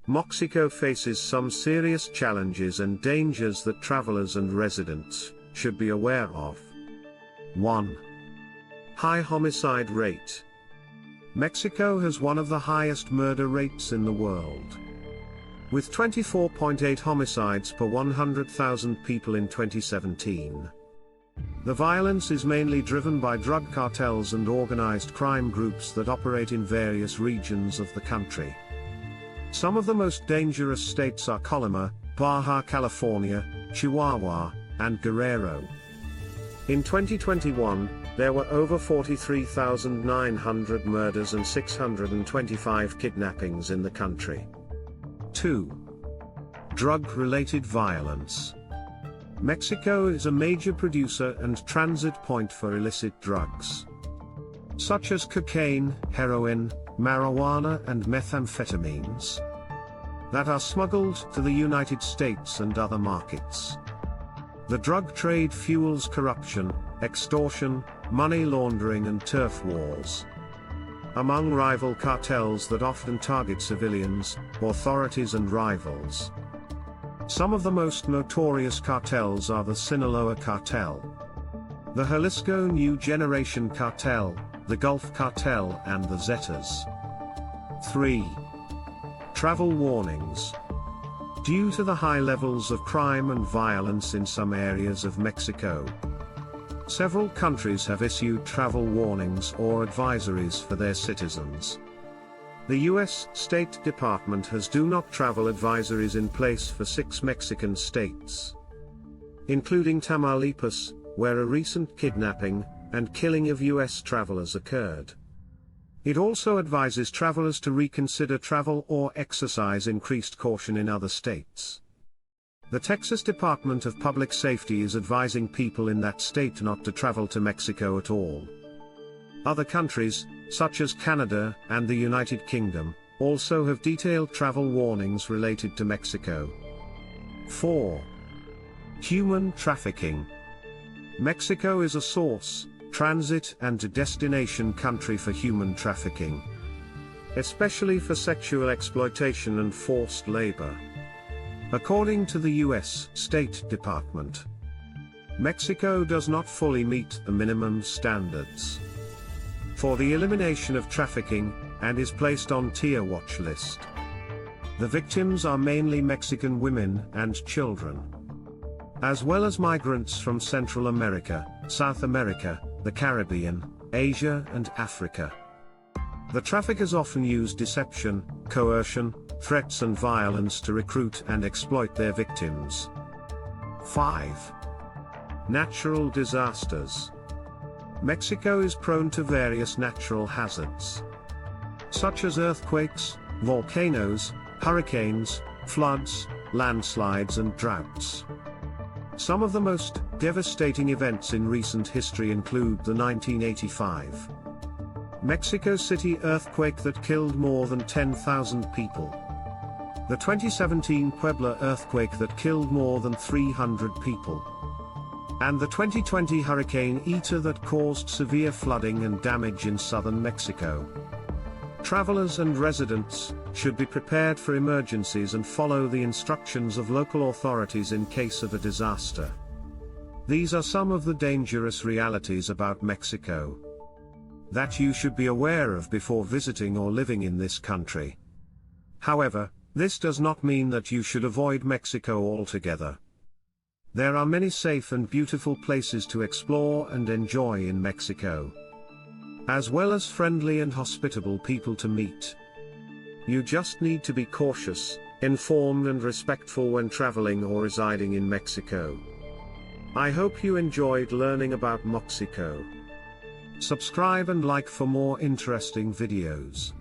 Maxico faces some serious challenges and dangers that travelers and residents should be aware of. 1. High homicide rate. Mexico has one of the highest murder rates in the world, with 24.8 homicides per 100,000 people in 2017. The violence is mainly driven by drug cartels and organized crime groups that operate in various regions of the country. Some of the most dangerous states are Colima, Baja California, Chihuahua, and Guerrero. In 2021, there were over 43,900 murders and 625 kidnappings in the country. 2. Drug-related violence. Mexico is a major producer and transit point for illicit drugs, such as cocaine, heroin, marijuana and methamphetamines, that are smuggled to the United States and other markets. The drug trade fuels corruption, extortion, money laundering and turf wars among rival cartels that often target civilians, authorities and rivals. Some of the most notorious cartels are the Sinaloa Cartel, the Jalisco New Generation Cartel, the Gulf Cartel and the Zetas. 3. Travel warnings. Due to the high levels of crime and violence in some areas of Mexico, several countries have issued travel warnings or advisories for their citizens. The U.S. State Department has do not travel advisories in place for 6 Mexican states, including Tamaulipas, where a recent kidnapping and killing of U.S. travelers occurred. It also advises travelers to reconsider travel or exercise increased caution in other states. The Texas Department of Public Safety is advising people in that state not to travel to Mexico at all. Other countries, such as Canada and the United Kingdom, also have detailed travel warnings related to Mexico. 4. Human trafficking. Mexico is a source, transit and destination country for human trafficking, especially for sexual exploitation and forced labor. According to the U.S. State Department, Mexico does not fully meet the minimum standards for the elimination of trafficking, and is placed on Tier Watch list. The victims are mainly Mexican women and children, as well as migrants from Central America, South America, the Caribbean, Asia and Africa. The traffickers often use deception, coercion, threats and violence to recruit and exploit their victims. 5. Natural disasters. Mexico is prone to various natural hazards, such as earthquakes, volcanoes, hurricanes, floods, landslides and droughts. Some of the most devastating events in recent history include the 1985 Mexico City earthquake that killed more than 10,000 people, the 2017 Puebla earthquake that killed more than 300 people, and the 2020 Hurricane Eta that caused severe flooding and damage in southern Mexico. Travelers and residents should be prepared for emergencies and follow the instructions of local authorities in case of a disaster. These are some of the dangerous realities about Mexico that you should be aware of before visiting or living in this country. However, this does not mean that you should avoid Mexico altogether. There are many safe and beautiful places to explore and enjoy in Mexico, as well as friendly and hospitable people to meet. You just need to be cautious, informed and respectful when traveling or residing in Mexico. I hope you enjoyed learning about Mexico. Subscribe and like for more interesting videos.